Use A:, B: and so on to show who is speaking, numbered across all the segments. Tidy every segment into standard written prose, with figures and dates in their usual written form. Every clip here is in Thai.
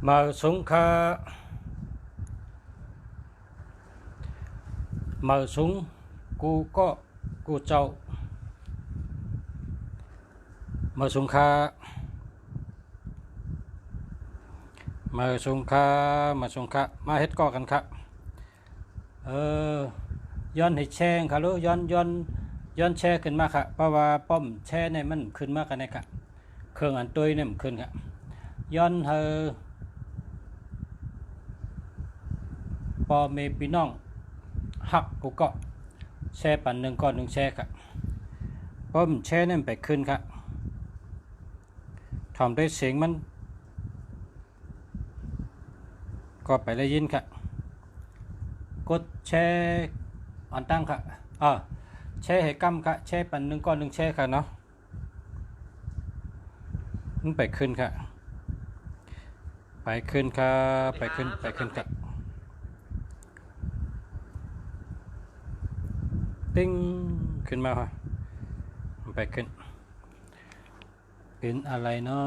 A: mà xuống kha mà xuống cu có cu châu mà xuống kha mà xuống kha mà hết cóกันครับย้อนให้แช่ค่ะรู้ย้อนแช่ขึ้นมาค่ะเพราะว่าป้อมแช่เนี่ยมันขึ้นมากันเนี่ยค่ะเครื่องอันตุ้ยเนี่ยมันขึ้นค่ะย้อนเฮอพอเมปีน้องหักกูก็แช่ปั่นหนึ่งก้อนหนึ่งแช่ค่ะป้อมแช่เนี่ยไปขึ้นค่ะทำด้วยเสียงมันก็ไปได้ยินค่ะกดแช่อันตั้งค่ะแช่ให้กำค่ะแช่ปั่นหนึ่งก้อนหนึ่งแช่ค่ะเนาะมันไปขึ้นค่ะไปขึ้นค่ะไปขึ้นค่ะติ้งขึ้นมาค่ะมันไปขึ้นเป็นอะไรเนา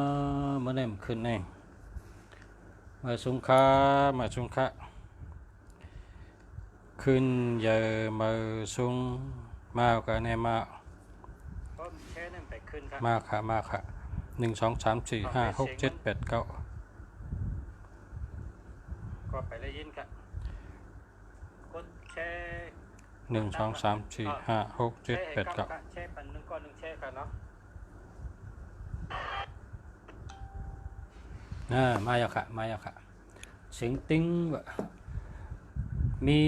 A: ะเมื่อไหร่มันขึ้นเองมาสุงค่าขึ้นเยอะมาสุงมากันเนี่ยมามาค่ะ1 2 3 4 5 6 7 8 9ก็ไปได้ยินค่ะกดแช่1 2 3 4 5 6 7 8 9แช่ปั่นหนึ่งก้อนหนึ่งแช่ค่ะเนาะมาแล้วค่ะเสียงติ้งมี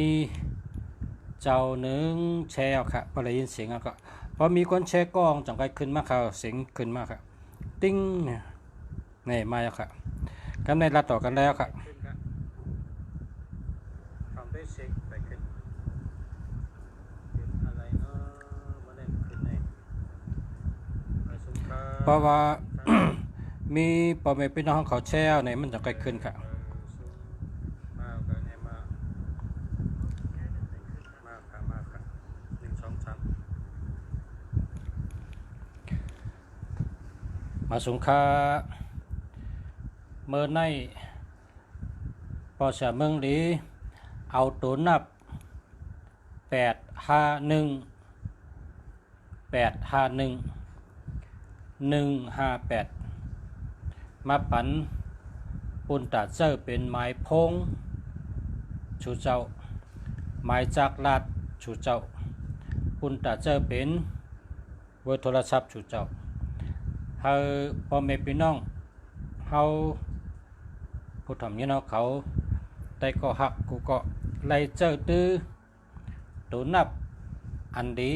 A: เจ้าหนึ่งแชร์ค่ะพอได้ยินเสียงก็พอมีคนแชร์กล้องจังไกขึ้นมาค่ะเสียงขึ้นมาค่ะติ้งนี่มาแล้วค่ะกันในรัดต่อกันแล้วค่ะทำได้เสียงไปขึ้นเป็นอะไรเนาะมาได้ขึ้นในเพราะว่า มีพ่อแม่พี่น้องเขาแชร์ในมันจังไกขึ้นค่ะมาสงค่าเมื่อในพอเสียเมืองดีเอาตัวนับ158มาปันปุ่นตัดเสื้อเป็นไม้พงชูเจ้าไม้จักรลาดชูเจ้าปุ่นตัดเสื้อเป็นเบอร์โทรศัพท์ชูเจ้าเฮาพ่อแม่พี่น้องเฮาผู้ทำนี้เนาะเขาได้ก็หักกูก็ไล่เจอตื้อตัวนับอันดี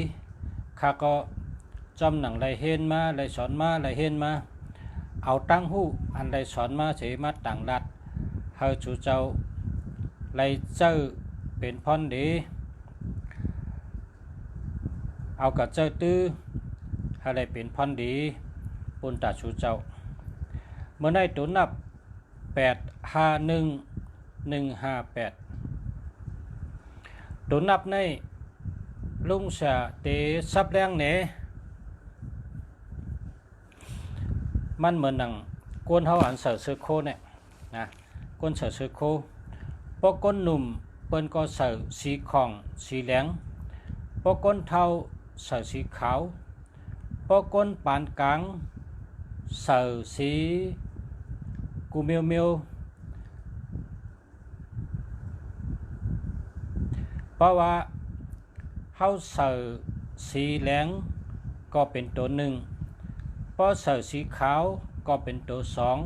A: ข้าก็จำหนังไล่เห็นมาไล่สอนมาไล่เห็นมาเอาตั้งหูอันไล่สอนมาเฉยมาต่างรัดเฮาชูเจ้าไล่เจอเป็นพรดีเอากับเจอตื้อให้ได้เป็นพรดีปุ่นตาชูเจ้าเมื่อได้ตัวนับ851158ตัวนับในลุงเสียเตซับแรงเนมันเหมือนหนังก้นเฮาอันเสือเสือโคเนี่ยนะก้นเสือเสือโคพวกก้นหนุ่มเปิ้นก็เสือสีของสีแหลงพวกก้นเทาเสือสีขาวพวกก้นปานกลางเสือสีกูเมียวเพราะว่าเฮาเสือสีแหลงก็เป็นตัวหนึ่งพอเสือสีขาวก็เป็นตัวสอง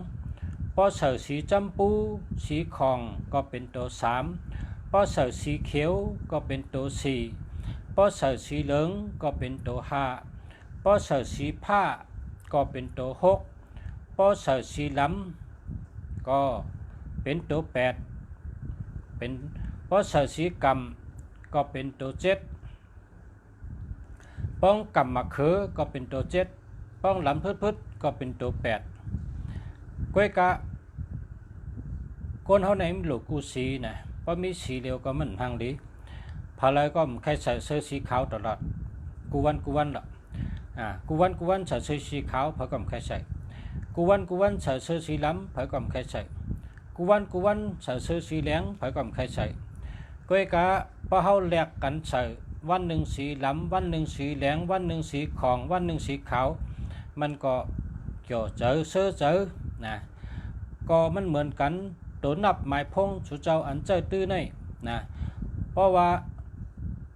A: พอเสือสีจำปูสีของก็เป็นตัวสามพอเสือสีเขียวก็เป็นตัวสี่พอเสือสีเหลืองก็เป็นตัวห้าพอเสือสีผ้าก็เป็นตัวหกพอเสือสีล้ำก็เป็นตัวแปดเป็นพอเสือสีกำก็เป็นตัวเจ็ดป้องกำมะเขือก็เป็นตัวเจ็ดป้องลำพืชก็เป็นตัวแปดก้อยกะคนเฮาไหนมันหลุดกูสีนะเพราะมีสีเดียวก็มันทางดีพอเลยก็ใครใส่เสื้อสีขาวตลอดกูวันละกูวันใส่เสื้อสีขาวเพื่อก็ใครใส่กูวันใส่เสื้อสีล้ำเพื่อก็ใครใส่ กูวันใส่ซื้อสีเหลืองไผก็ใครใส่ก้อยกะพอเฮาแลกกันใส่วันหนึ่งสีหลำวันหนึ่งสีเหลืองวันหนึ่งสีของวันหนึ่งสีขาวมันก็เกี่ยวเจอเสื้อเจอนะก็มันเหมือนกันตัวนับหมายพงสุเจ้าอันเจอตื้อนี่นะเพราะว่า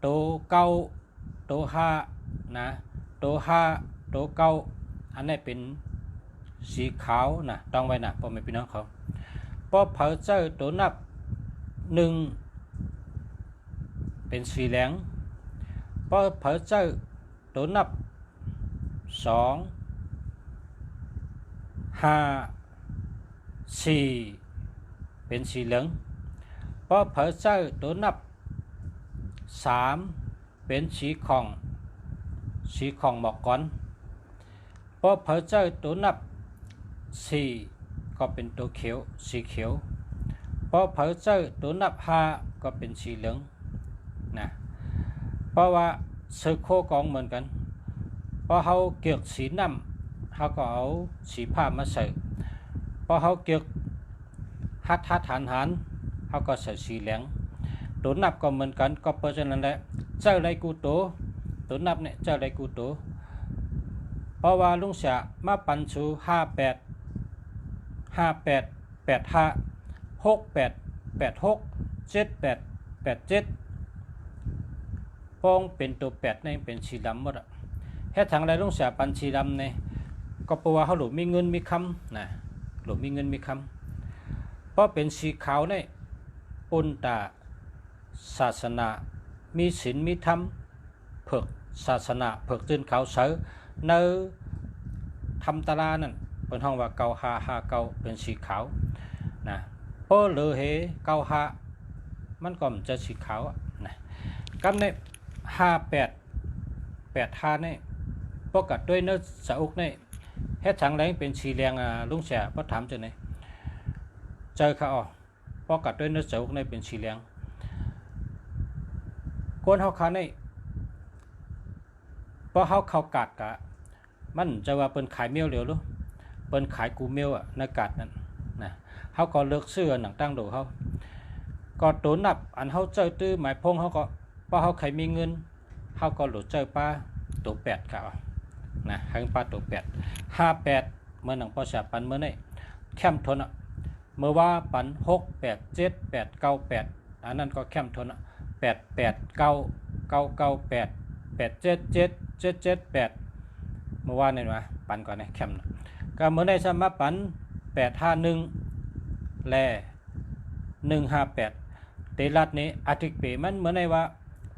A: ตัวเก่าตัวห้านะตัวห้าตัวเก่าอันนี้เป็นสีขาวนะต้องไว้นะพ่อแม่พี่น้องเขาพอเผาเจอตัวนับหนึ่งเป็นสีเหลืองพอเผาเจอตัวนับสองห้าสี่เป็นสีเหลืองพอเผาเจอตัวนับสามเป็นสีของหมอกก้อนพอเผาเจอตัวนับสี่ก็เป็นตัวเขียวสีเขียวพอเผาเจอตัวนับห้าก็เป็นสีเหลืองนะเพราะว่าซื้อโคกองเหมือนกันพอเขาเกี่ยวสีน้ำเขาก็เอาสีผ้ามาใส่พอเขาเกี่ยวหัดหันเขาก็ใส่สีเหลืองตัวนับก็เหมือนกันก็เพราะฉะนั้นแหละเจ้าไรกูตัวนับเนี่ยเจ้าไรกูตัวเพราะว่าลุงเสียมาปันชู58 85 68 86 78 87ป้องเป็นตัว8นี่เป็นสีดำหมดอ่ะแค่ทางไรลุงเสียปันสีดำเนี่ยก็เพราะว่าเขาหลุดมีเงินมีคำนะหลุดมีเงินมีคำเพราะเป็นสีขาวเนี่ยปนตาศาสนามีศีลมีธรรมเพิกศาสนาเพิกตื่นเขาเสือในทำตารานั่นเป็นห้องว่าเกาหาเกาเป็นสีขาวนะเพราะเหลือเหเกาหามันก็จะสีขาวนะกำใน58 85นี่ปกติด้วยเนื้อสะอุกนี่เฮ็ดถังแรงเป็นสีแดงลุงเสียพอถามจังไหนเจอเขาปกติด้วยเนื้อสะอุกนี่เป็นสีแดงคนเขาขานี่พอเขากัดกะมันจะว่าเป็นขายเมียวเหลียวหรือเป็นขายกูเมียวในกัดนั่นนะเขาก็เลือกเสื้อหนังตั้งดูเขาก็ตัวนับอันเขาเจอตื้อหมายพงเขาก็พอเขาใครมีเงินเขาก็หลุดเจอปลาตัว8เขานะให้ปลาตัว58เมื่อหนังพอเสียปันเมื่อนี่แคมทนเมื่อว่าปัน6 8 7 8 9 8อันนั้นก็แคมทน8 9 9 9 8 8 7 7 7 7 8เมื่อวานนี่นะปันก่อนนะแคมก็เมื่อในสมัครปัน851และ158เตลัดนี้อาทิตย์ปีมันเมื่อในว่า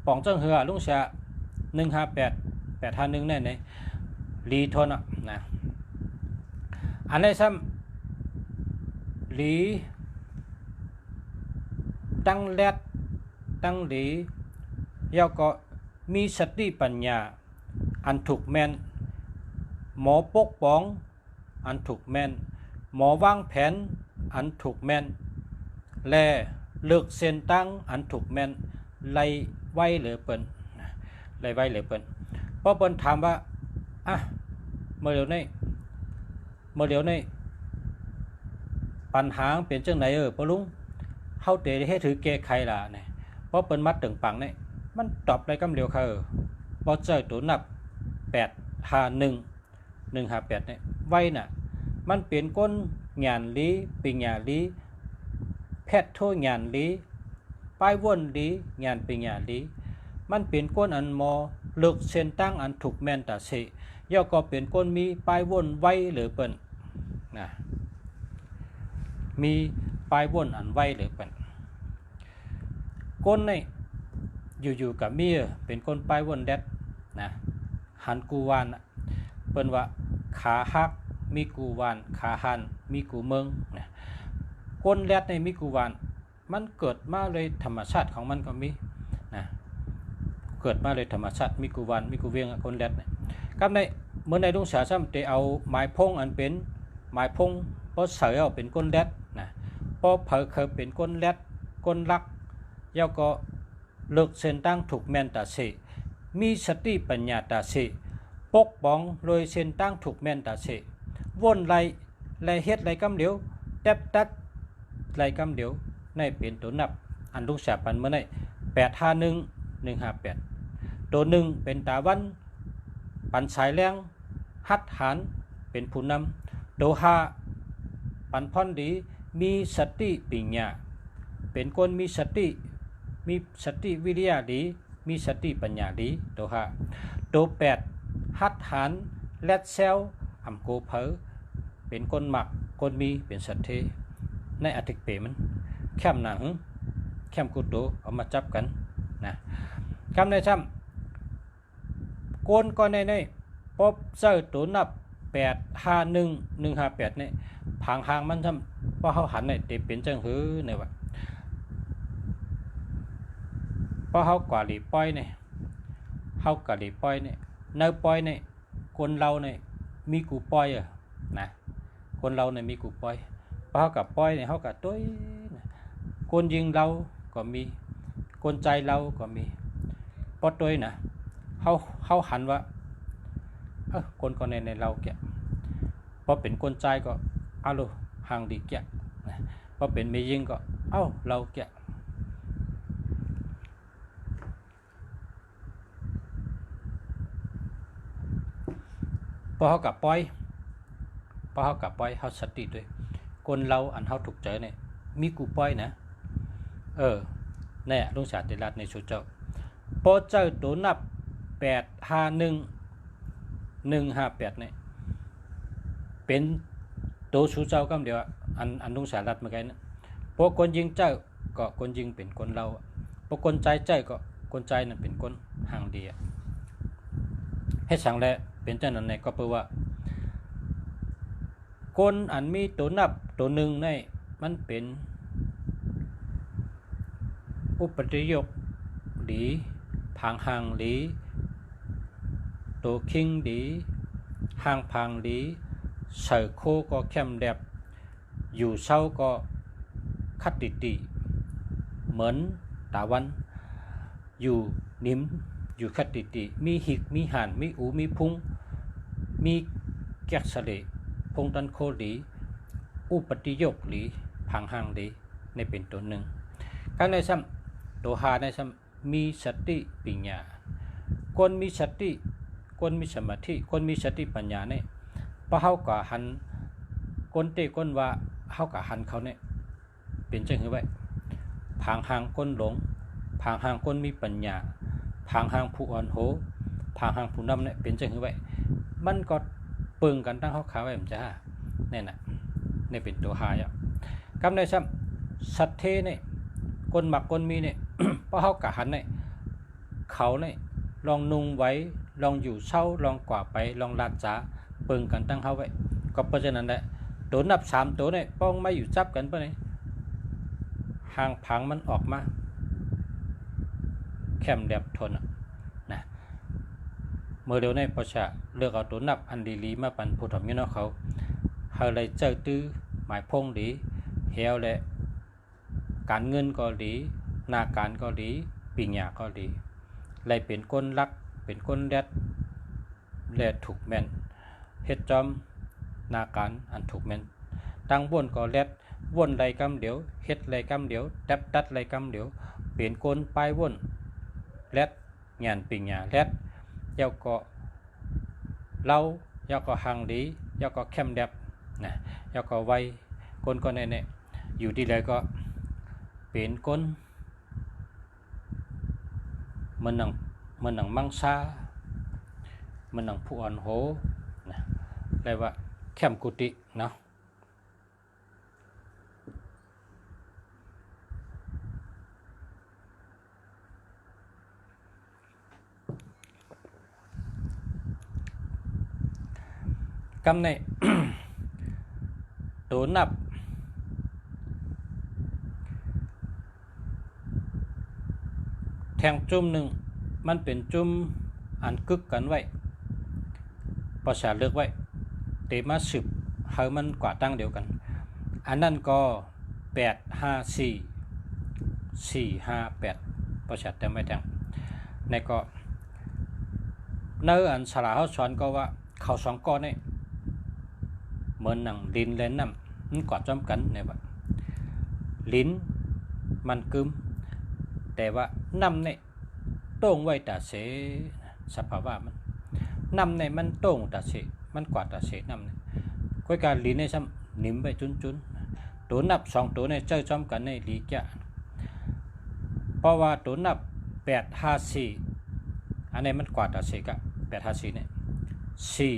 A: ป่องเจ้าเหือลุงเสีย158 851แน่ในลีทนนะอันนี้ซ้ำลีตั้งแรดตั้งหลียาก็มีสติปัญญาอันถูกแม่นหมอปกป้องอันถูกแม่นหมอวางแผนอันถูกแม่นและเลือกเส้นตั้งอันถูกแม่นไล่ไว้เหลือเปิ้นไล่ไว้เหลือเปิ้นเพราะเปิ้นถามว่าเมื่อเดี๋ยวนี้ปัญหาเป็นจังไหนปะลุงเข้าเตะให้ถือแก้ไขล่ะเนี่ยเพราะเปิ้นมัดตึงปังเนี่ยมันตอบได้กำเร็วค่ะพอเจอตัวนับ851 158เนี่ยไว้น่ะมันเปลี่ยนก้นหยานลีปิงหยาลีแพทย์โทหยานลีป้ายวนลีหยานปิงหยาลีมันเปลี่ยนก้นอันมอเลือกเส้นตั้งอันถูกแม่นตาเสย่อก็เปลี่ยนก้นมีป้ายวนไว้หรือเปิ้นนะมีป้ายวนอันไว้หรือเปิ้นก้นนี่อยู่กับเมียเป็นก้นป้ายวนแดดนะหันกูวานเปิ้นว่าขาหักมีกูวานขาหันมีกูเมืองนะก้นแดดในมีกูวานมันเกิดมาเลยธรรมชาติของมันก็มีนะเกิดมาเลยธรรมชาติมีกูวานมีกูเวียงก้นแดดเนี่ยกับในเมื่อในลุงเสียซ้ำจะเอาไม้พงอันเป็นไม้พงเพราะเสือเอาเป็นก้นแดดนะเพราะเผอเคยเป็นก้นแดดก้นลักย่อก็เลือกเส้นตั้งถูกแม่นตาเสมีสติปัญญาตาเสปกป้องโดยเส้นตั้งถูกแม่นตาเสวนไรเฮ็ดไรกำเหลียวแตบตัด ไล่กำเดียวในเป็นตัวนับอันลูกสาปันเมื่อไหร่851 158ตัวหนึ่งเป็นตาวันปันสายแรงหัดหานเป็นผู้นำตัว5ปันพรดีมีสติปัญญาเป็นคนมีสติวิริยะดีมีสติปัญญาดีตัวตัว8หัดหานแลดเซลอำโกเพอเป็นคนหมักคนมีเป็นสัตเทในอธิกเปมันแคมหนังแคมกุโตเอามาจับกันนะคำในซ้ำโกนก็ในพบเจอตัวนับ851 158เนี่ยผางหางมันซ้ำพอเขาหันเนี่ยเต็มเป็นจังหือเนี่ยว่าพอเขากว่าหลีป้อยเนี่ยเขากว่าหลีป้อยเนี่ยเนื้อป้อยเนี่ยคนเราเนี่ยมีกูป้อยนะคนเราเนี่ยมีกูป้อยพอเขากับป้อยเนี่ยเขากับตัวคนยิงเราก็มีคนใจเราก็มีพอตัวนะเขาหันว่าคนก็ในเราแกพอเป็นคนใจก็เอาลูห่างดีแกพอเป็นไม่ยิงก็เราแกพอเขากับป้อยเขาสติด้วยคนเราอันเขาถูกใจเนี่ยมีกูป้อยนะเนี่ยลุงศาสตร์เดรัตในสุเจ้าพอเจ้าตัวนับ851 158เนี่ยเป็นตัวสุเจ้าก็เดียวอันลุงศาสตร์รัฐเมื่อกี้นะพอคนยิงเจ้าก็คนยิงเป็นคนเราพอคนใจเจ้าก็คนใจนั่นเป็นคนห่างดีให้สั่งแล้วเป็นเจ้านั่นเนี่ยก็แปลว่าคนอันมีตัวนับตัวหนึ่งเนี่ยมันเป็นอุปนิยกหลีผางหางหลีตัวคิงหลีหางผางหลีเสือโคก็เข้มแดบอยู่เศร้าก็คัดติเหมือนตาวันอยู่นิ่มอยู่คัดติมีหิกมีหันมีอูมีพุงมีแกะสะเลพงตันโคหลีอุปนิยกหลีผางหางหลีในเป็นตัวหนึ่งการในซ้ำตัวในซ้ำมีสติปัญญาคนมีสติคนมีสมาธิคนมีสติปัญญาเนี่ยพอเขาก็หันคนเตะคนว่าเขาก็หันเขาเนี่ยเป็นจังหือไว้ผางหางคนหลงผางหางคนมีปัญญาผางหางผู้อ่อนโหผางหางผู้นำเนี่ยเป็นจังหือไว้มันก็ปึงกันตั้งเขาขาไว้ผมจ้าเนี่ยนะเนี่ยเป็นตัวหายกำในซ้ำสัตเทเนี่ยคนหมักคนมีเนี่ย พอเขากะหันเนี่ยเขาเนี่ยลองนุ่งไว้ลองอยู่เช่าลองกว่าไปลองลาดจ้าปึงกันตั้งเขาไว้ก็เพราะฉะนั้นแหละตัวนับ3ตัวเนี่ยป้องไม่อยู่จับกันปะเนี่ยห่างผังมันออกมาแคมแดบทนนะเมื่อเดียวในพอชะเลือกเอาตัวนับอันดีๆมาปันผู้ทำยี่น้อเขาเลยเจอตื้อหมายพงดีเฮลและการเงินก็ดีนาการก็ดีปีญาก็ดีเลยเป็นคนรักเป็นคนแดดถูกแม่นเฮ็ดจอมนาการอันถูกแม่นตั้งวนก็แดดวนไรกำเดียวเฮ็ดไรกำเดียวดัดไรกำเดียวเปลี่ยนคนไปวนแดงานปีญาแดเจ้าก็เล่าเจ้าก็ห่างดีเจ้าก็เข้มแดบนะเจ้าก็ไวคนก็เนี่ยอยู่ที่ใดก็เป็นคนมันหนังมังซามันหนังผู้อ่อนโหนะเรียกว่าเข้มกุฏิเนาะกำใน ตัวนับแทงจุ่มหนึ่งมันเป็นจุ่มอันกึกกันไว้ภาษาเลือกไว้เตมาสืบเฮามันกว่าตั้งเดียวกันอันนั้นก็85458ภาษาแต่ไม่แทงในก็เนื้ออันสลาเขาสอนก็ว่าเขา2ก้อนนี่เหมือนหนังดินและน้ำมันกอดจอมกันเนี่ยแบบ ลิ้นมันกึมแต่ว่านำเนี่ยโต้งไว้ตาเสสภาวะมันนำเนี่ยมันโต้งตาเสมันกว่าตาเสนำเนี่ยก้อยการลิ้นในซ้ำนิ่มไปจุนตัวนับ2ตัวในเจอจอมกันในลีกะเพราะว่าตัวนับ854อันนี้มันกว่าตาเสกะ854เนี่ย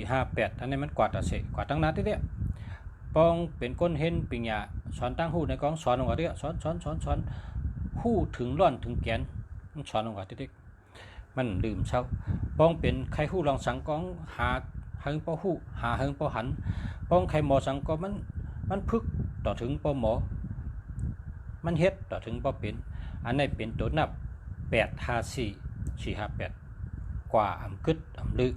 A: 458อันนี้มันกว่าตาเสกว่าตั้งนานทีเดียวปองเป็นก้นเห็นปิญญาสอนตั้งหูในกองสอนลงว่าเดียวสอนหูถึงร่อนถึงแกนมันสอนลงว่าทีเดียวมันลืมเช้าปองเป็นใครหูลองสังกองหาเฮิงปอหูหาเฮิงปอหันปองใครหมอสังกอมันพึกต่อถึงปอหมอมันเฮ็ดต่อถึงปอเป็นอันนี้เป็นตัวนับ854 458กว่าอำกึดอำลึก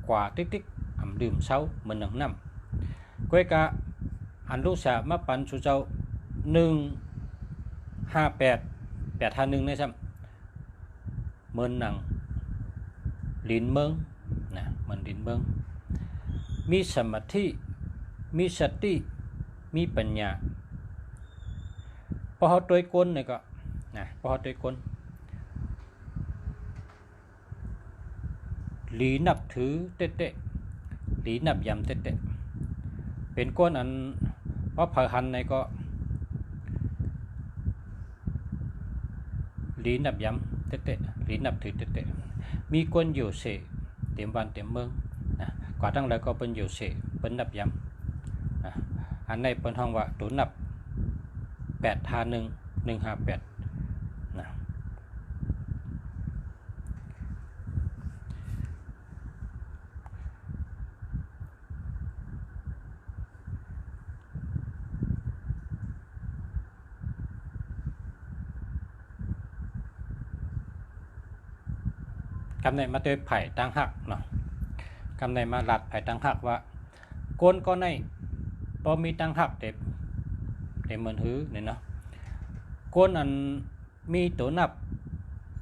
A: กว่าติ๊กอำลืมเช้าเหมือนหนังน้ำก้อยกะอันลูกสาวมาปันชูเจ้า158 851ในซ้ำเหมือนหนังลิ้นเมืองนะเหมือนลิ้นเมืองมีสมาธิมีสติมีปัญญาพอเขาตัวก้นเนี่ยก็นะพอเขาตัวก้นหลีนับถือเตะหลีนับยำเตะเป็นก้นอันเพราะเผาหันในก็หลีนับยำเตะหลีนับถือเตะมีก้นอยู่เสเต็มวันเต็มเมืองนะกว่าตั้งแล้วก็เป็นอยู่เสเป็นนับยำนะอันในเป็นห้องว่าตัวนับ851 158นะกำในมาโดยไผ่ตั้งหักเนาะกำในมาหลัดไผ่ตั้งหักว่าก้นก็ในพอมีตั้งหักเต็มเหมือนหื้อเนี่ยเนาะก้นอันมีตัวนับ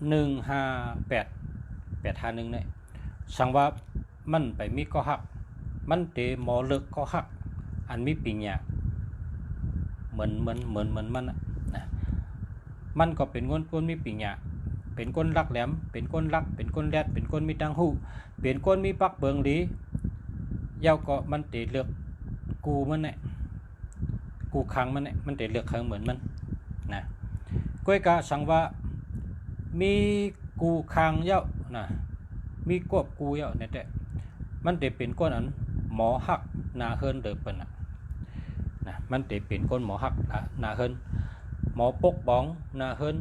A: 158 851เนี่ยสังว่ามันไปมีก็หักมันเตหมอเลิกก็หักอันมีปิญญาเหมือนมันนะมันก็เป็นก้นมีปิญญาเป็นก้นลักแหลมเป็นก้นลักเป็นก้นแรดเป็นก้นมีตังหูเป็นก้นมีปักเบิงดีเย้าก็มันเตเลือกกูมันเนี่ยกูคังมันเนี่ยมันเตเลือกคังเหมือนมันนะก้อยกะสังว่ามีกูคังเย้านะมีกบกูเย้าเนี่ยแต่มันเตเป็นก้นอันหมอหักนาเฮินเดิมเป็นนะมันเตเป็นก้นหมอหักนาเฮินหมอปกบ้องนาเฮิน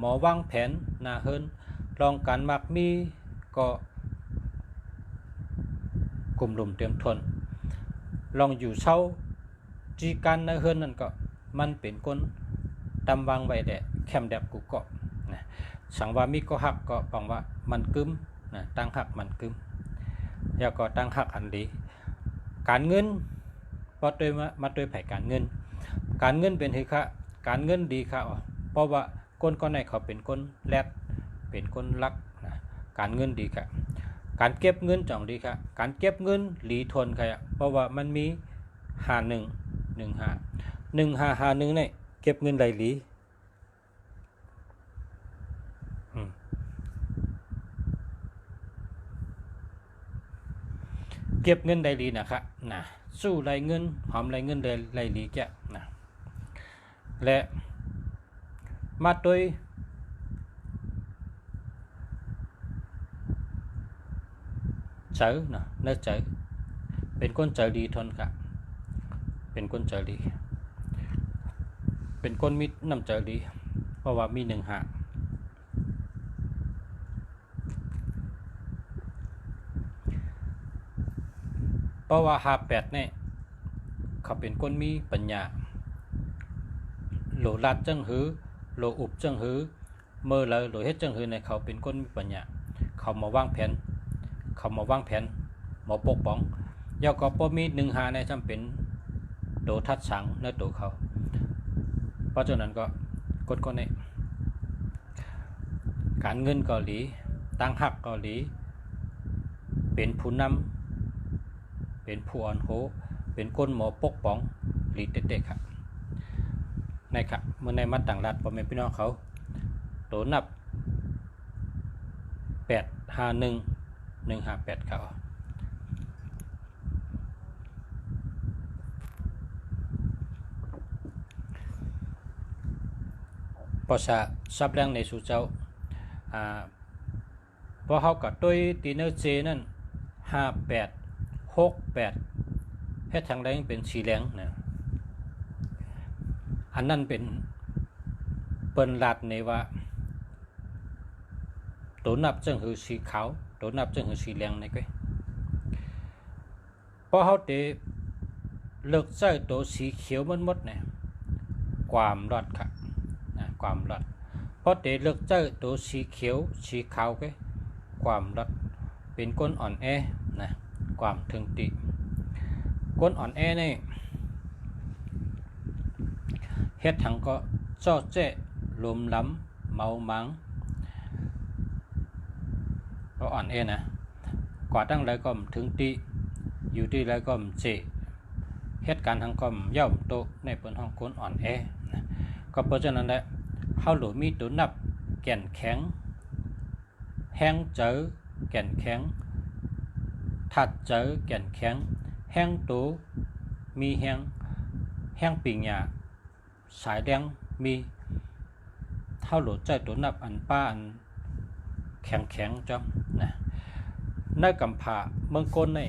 A: หมอวางแผนนาเฮินลองการมักมีก็กลุ่มลุมเตรียมทนลองอยู่เช้าจีการนาเฮินนั่นก็มันเป็นก้นตำวางไว้แดดแคมแดบกูเกาะนะสังว่ามีก็หักก็ฟังว่ามันกึมนะตั้งหักมันกึมแล้วก็ตั้งหักอันดีการเงินพอโดยมาโดยไผ่การเงินเป็นเหตุค่ะการเงินดีค่ะเพราะว่าก้นก้อนในเขาเป็นก้นแรดเป็นก้นลักนะการเงินดีค่ะการเก็บเงินจ่องดีค่ะการเก็บเงินหลีทนค่ะเพราะว่ามันมี1515เนี่ยเก็บเงินไหลหลีเก็บเงินได้หลีนะครับนะสู้ไหลเงินหอมไหลเงินได้ไหลหลีแกนะและมาโดยเจอนะเนื้อเจอเป็นก้นเจอดีทนค่ะเป็นก้นเจอดีเป็นก้นมิดน้ำเจอดีเพราะว่ามี15เพราะว่า58เนี่ยเขาเป็นก้นมีปัญญาโหลลัดจังหือโลอุบจังหือเมื่อเลยโลเฮ็ดจังหือในเขาเป็นคนมีปัญญาเขามาวางแผนหมอปกป้องยาก็พอมี15ในจำเป็นโตทัดสังในตัวเขาเพราะฉะนั้นก็กดคนนี้การเงินเกาหลีตั้งหักเกาหลีเป็นผู้นำเป็นผู้อ่อนโหเป็นคนหมอปกป้องหลีเตะๆครับ นะครับเมื่อในมัดต่างรัฐพ่อแม่พี่น้องเขาตัวนับ851 158เขาภาษาซับแรงในสู่เจ้าพอเขากับตัวตีเนอร์เจนั่น5868เฮ็ดทางแรงเป็นสีแรงนะอันนั้นเป็นเปิ้นลัดในว่าตัวนับจึงคือสีขาวตัวนับจึงคือสีแรงในก้อยพอเขาเตะเลิกใช้ตัวสีเขียวมดเนี่ยความรอดค่ะความรอดพอเตะเลิกใช้ตัวสีเขียวสีขาวก้อยความรอดเป็นก้นอ่อนแอนะความถึงติก้นอ่อนแอนี่เฮ็ดทั้งก็จ้อแจ้ลมล้ำเมามังก็อ่อนแอนะกว่าตั้งไรก็ถึงติอยู่ที่ไรก็เจเหตุการณ์ทางก็ย่อมโตในเปิ้นห้องคนอ่อนแอนะก็เพราะฉะนั้นแหละเฮาหลูมีตัวนับแก่นแข็งแห้งเจอแก่นแข็งถัดเจอแก่นแข็งแห้งตัวมีแห้งปิงหยาสายแดงมีเท่าหลุดใจตัวนับอันป้าอันแข็งจ้ะนะในกำผาเมืองก้นนี่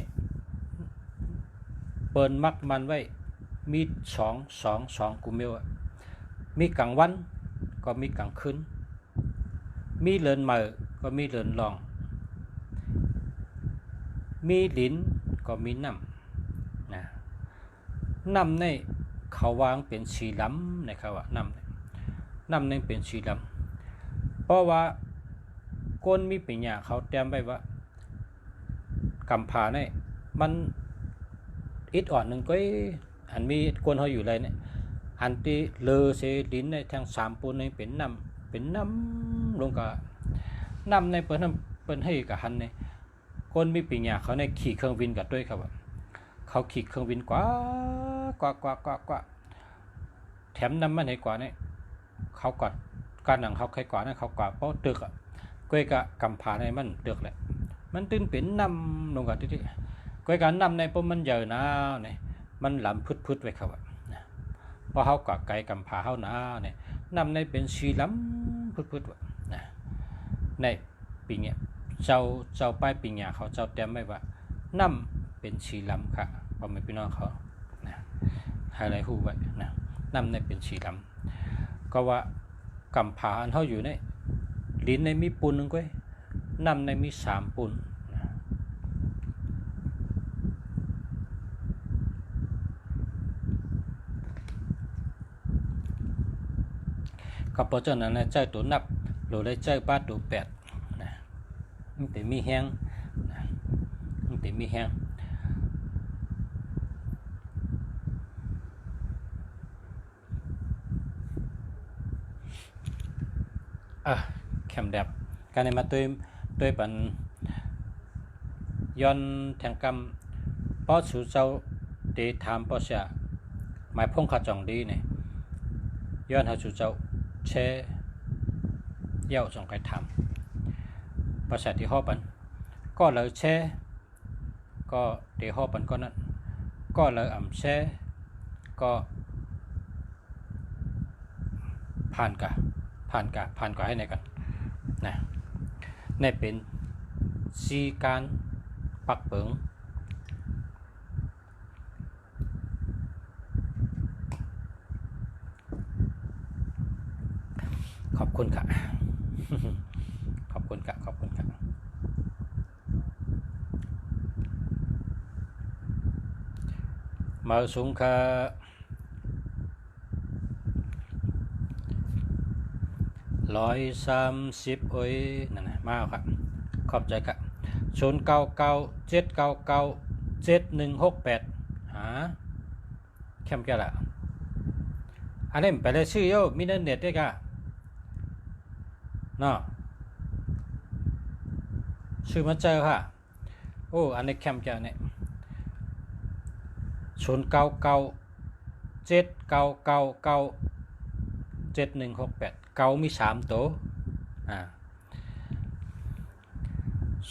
A: เปินมักมันไว้มี2กุมเมลมีกลางวันก็มีกลางคืนมีเลินเมอก็มีเลินลองมีลิ้นก็มีน้ำนะน้ำในเขาวางเป็นสีล้ำนะครับว่าน้ำในเป็นสีล้ำเพราะว่าก้นมีปัญญาเขาเตรียมไว้ว่ากำผาเนี่ยมันอิดอ่อนหนึ่งก็อันมีก้นเขาอยู่เลยเนี่ยอันที่เลอเสลิ้นในทาง3 ปูนในเป็นน้ำลงกับน้ำในเปิ้นให้กับหันเนี่ยก้นมีปัญญาเขาในขี่เครื่องบินกับด้วยครับว่าเขาขี่เครื่องบินกว่าแถมน้ำมันให้กว่านี่เขากอดการหนังเขาใครกว่านั่นเขากว่าเพราะตึกอ่ะก้อยกะกำผาในมันตึกแหละมันตื่นเป็นน้ำลงกับที่ก้อยกันน้ำในพวกมันเยอะนะเนี่ยมันหลำพึดไว้ครับเพราะเขากะไก่กำผาเขานะเนี่ยน้ำในเป็นสีหลำพึดว่ะนะในปีเนี้ยเจ้าป้ายปีเนี้ยเขาเจ้าเตรียมไว้ว่าน้ำเป็นสีหลำค่ะพอไม่พี่น้องเขานะไฮไลท์หูไว้นะน้ำในเป็นสีดำก็ว่ากำผาอันเขาอยู่ในลิ้นในมีปูนหนึ่งก้อยน้ำในมี3 ปูนก็เพราะฉะนั้นใจตัวนับหรือได้ใจป้าตัว8นะมันแต่มีแห้งนะมันแต่มีแห้งแคมแดบการในมาตัวปันย้อนแทงกำป้อสู่เจ้าเตะถามป้อเสียหมายพงขจองดีเนี่ยย้อนหาสู่เจ้าเชเย่าส่งใครถามภาษาที่ห้อปันก็เลยเชก็เตะห้อปันก็นั้นก็เลยเชก็ผ่านกะให้ในกันนะในเป็นสีการปักเปิงขอบคุณค่ะ ขอบคุณค่ะมาสูงค่ะ130โอ้ยนั่นนะมาครับขอบใจครับ0997997168แคมแก่ละอันนี้ไปเลยชื่อโยมีเน็ตด้วยกันเนาะชื่อมาเจอค่ะโอ้อันนี้แคมแก่เนี่ย0997999168 7168เก้ามี3ตัว0997999168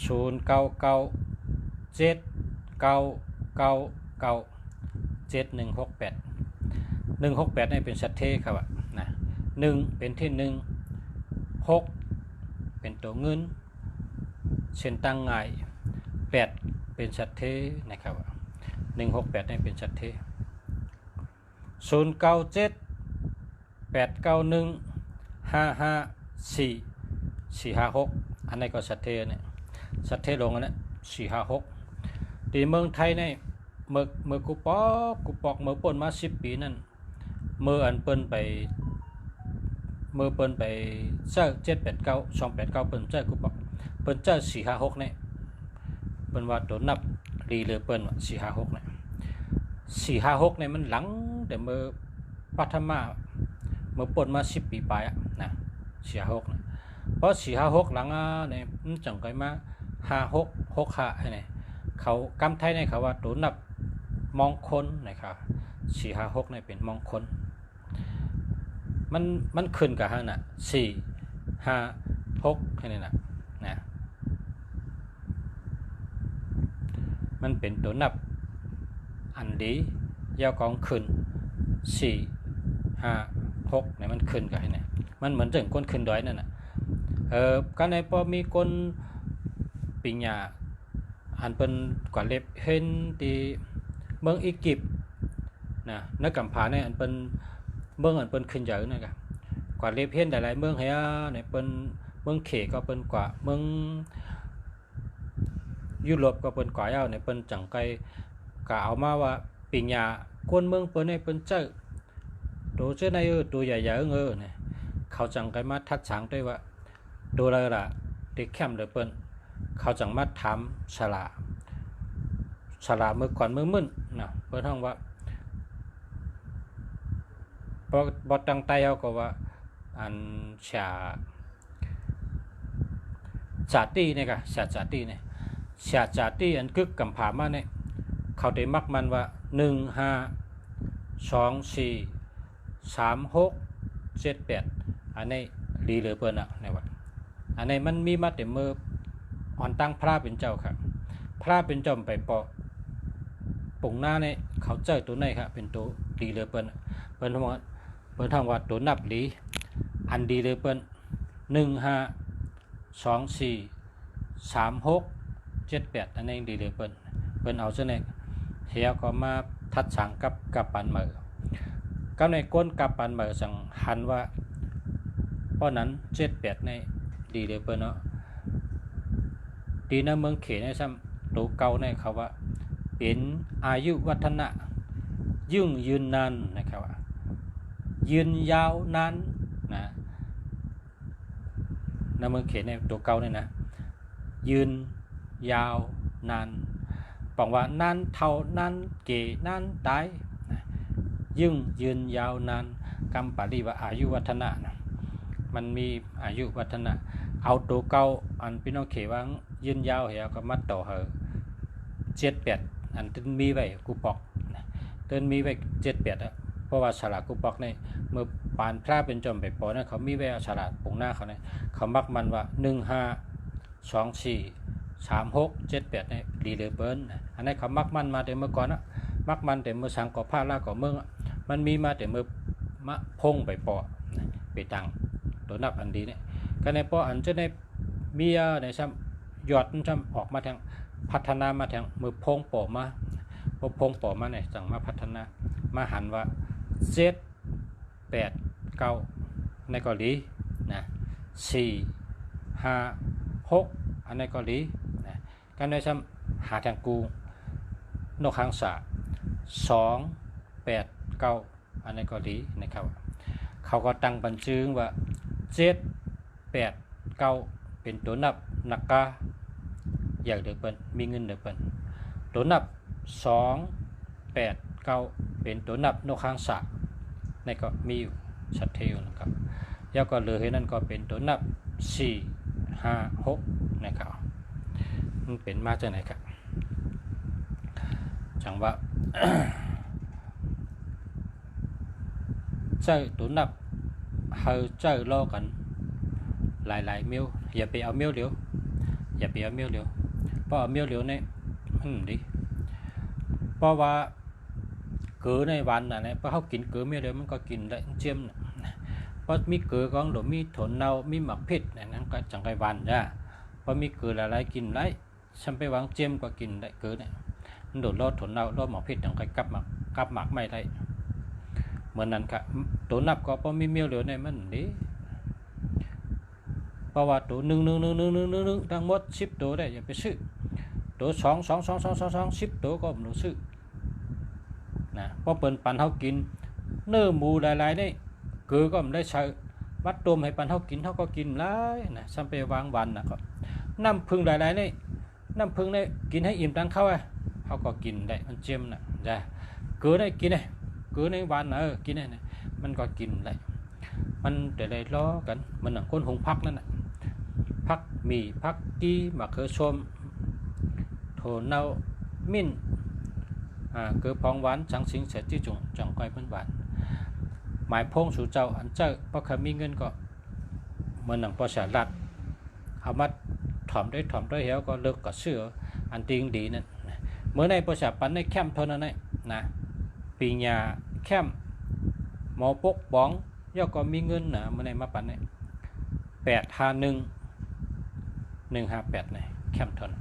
A: 168นี่เป็นสัตเทครับนะ1เป็นที่1 6เป็นตัวเงินเส้นตั้งง่าย8เป็นสัตเทนะครับ168นี่เป็นสัตเท097891554456อันนี้ก็สัตเทเนี่ยสัตเทลงอันนี้456ที่เมืองไทยเนี่ยเมื่อกูปอกเมื่อป่นมา10ปีนั่นเมื่ออันเปิ้นไปเจ้า789 289เปิ้นเจ้ากูปอกเปิ้นเจ้า456เนี่ยเปิ้นว่าตัวนับรีเลยเปิ้นว่า456เนี่ย456เนี่ยมันหลังแต่เมื่อปัทมาเมื่อป่นมา10ปีไปนะ456นะเพราะ456หลังเนี่ยมันจังไกมา5665เนี่ยเขากำไทยเนี่ยเขาว่าตัวนับมองคนนะครับ456เนี่ยเป็นมองคนมันขึ้นกับห้าน่ะ456แค่นี้นะมันเป็นตัวนับอันดียาวกองขึ้น456เนี่ยมันขึ้นกับให้เนี่ยมันเหมือนถึงก้นขึ้นดอยนั่นน่ะก็ในพอมีคนปิญญาอันเป็นกว่าเล็บเห็นที่เมืองอียิปต์นะนักกัมพาเนี่ยอันเป็นเมืองอันเป็นขึ้นใหญ่นะครับกว่าเล็บเห็นหลายๆเมืองเฮียเนี่ยเป็นเมืองเขก็เป็นกว่าเมืองยุโรปก็เป็นกว่าเอาเนี่ยเป็นจังไกกะเอามาว่าปิญญาคนเมืองเปิ้นเนี่ยเป็นเจ้าตัวเจ้าในตัวใหญ่ๆเนี่ยเขาจังไกมาทัดฉางด้วยว่าตัวอะไรล่ะเด็กแคมป์เลยเปิ้นเขาจังมาถามฉลาเมื่อก่อนเมื่อมึนนะเปิ้นห้องว่าบอตั้งใจเขาก็ว่าอันชาจาตีเนี่ยก็ชาจาตีเนี่ยชาจาตีอันกึกกำผามาเนี่ยเขาได้มักมันว่า1524367อันนี้ดีเลยเปิ้นเนี่ยว่าอันนี้มันมีมาแต่เมื่ออ่อนตั้งพระเป็นเจ้าครับพระเป็นเจ้าไปปอปุ่งหน้าเนี่ยเขาเจ้าตัวไหนครับเป็นตัวดีเลยเปิ้นทำว่าตัวนับหลีอันดีเลยเปิ้น1524367อันนี้ดีเลยเปิ้นเอาซะเนี่ยเฮียก็มาทัดฉางกับปันเหมอก็ในก้นกับปันเหมอสั่งหันว่าเพราะนั้น78ในดีเลยเปิ้นเนาะดีนะเมืองเขในซ้ำตัวเก่าในเขาว่าเป็นอายุวัฒนะยืนนานนะครับว่ายืนยาวนานนะเมืองเขในตัวเก่าเนี่ยนะยืนยาวนานบอกว่านานเท่านานเก๋นานตายยืนยาวนานกำปาลีว่าอายุวัฒนะนะมันมีอายุวัฒนะเอาตัวเก่าอันพี่น้องเขว่ายืนยาวเหี่ยก็มาต่อเหอ78อันตึ้นมีไว้กูปอกตึ้นมีไว้78เพราะว่าฉลากกูปอกนี่เมื่อปานพระเป็นจอมไปปอนะเขามีไว้ฉลากปุ่งหน้าเขาเนี่ยเขามักมันว่า1524367นี่ดีเลยเปิ้นอันนี้เขามักมันมาแต่เมื่อก่อนนะมักมันแต่เมื่อสังก่อผ้าลาก่อเมืองมันมีมาแต่เมื่อมะพงไปปอไปตังตัวนับอันดีเนี่ยก็ในปออันจะในมีในซ้ำยอดซ้ำออกมาทางพัฒนามาทางมือพงปอมาพอพงปอมาเนี่ยสั่งมาพัฒนามาหันว่า789ในเกาหลีนะ456อันในเกาหลีนะกันในซ้ำหาทางกูนกหางสา289อันในเกาหลีนะครับเขาก็ตั้งบัญชีว่า789เป็นตัวนับนักกาอยากเดือเปิ้นมีเงินเดือเปิ้นตัวนับ289เป็นตัวนับนกหางสาในก็มีอยู่ชัดเจนนะครับแล้วก็เหลือให้นั่นก็เป็นตัวนับ456นะครับมันเป็นมาจากไหนครับจังว่า ใช่ตัวนับ เฮาเจอโลกันหลายๆมิ้วอย่าไปเอามิ้วเหลียวอย่าไปเอามิ้วเหลียวเพราะเอามิ้วเหลียวเนี่ยดีเพราะว่าเกลือในวันน่ะเนี่ยเพราะเขากินเกลือมิ้วเหลียวมันก็กินได้เจียมเพราะมีเกลือของหรือมีถั่วเน่ามีหมักพิษนั่นก็จังไกวันจ้ะเพราะมีเกลือหลายๆกินได้ฉันไปวางเจียมก็กินได้เกลือเนี่ยมันโดดรอดถั่วเน่ารอดหมักพิษจังไกกับหมักไม่ได้เหมือนนั้นค่ะตัวนับก็เพราะมีมิ้วเหลียวในมันดีเพราะว่าตัวหนึ่งทั้งหมด10 ตัวได้อย่าไปซื้อตัว2 10 ตัวก็ไม่รู้ซื้อนะเพราะเปิ่นปันเขากินเนื้อหมูหลายๆนี่คือก็ไม่ได้ใช้วัดตัวให้ปันเขากินเขาก็กินหลายนะซ้ำไปวางวันนะครับน้ำพึ่งหลายๆนี่น้ำพึ่งนี่กินให้อิ่มตังเข้าเขาก็กินได้มันเจียมนะจ้ะเกลือได้กินได้เกลือในวันกินได้มันก็กินได้มันแต่ได้ล้อกันมันหนังคนหงพักนั่นน่ะพักมีพักกีมะเขือส้มถั่วเน่ามิ้นเกลือพองหวานจังสิงเสร็จที่จุ่มจังก้อยเพิ่นหวานหมายพงสู่เจ้าอันเจ้าเพราะเคยมีเงินก็เหมือนหนังปอสาลัดเอามาถ่อมด้วยเหี้ยวก็เลิกกับเสืออันติงดีนั่นเมื่อในปอสาปันในแคมป์เท่านั้นนะปีญาแคมป์หมอปกบ้องย่อก็มีเงินนะเมื่อในมาปันเนี่ย85158เนี่ยแคมป์ทน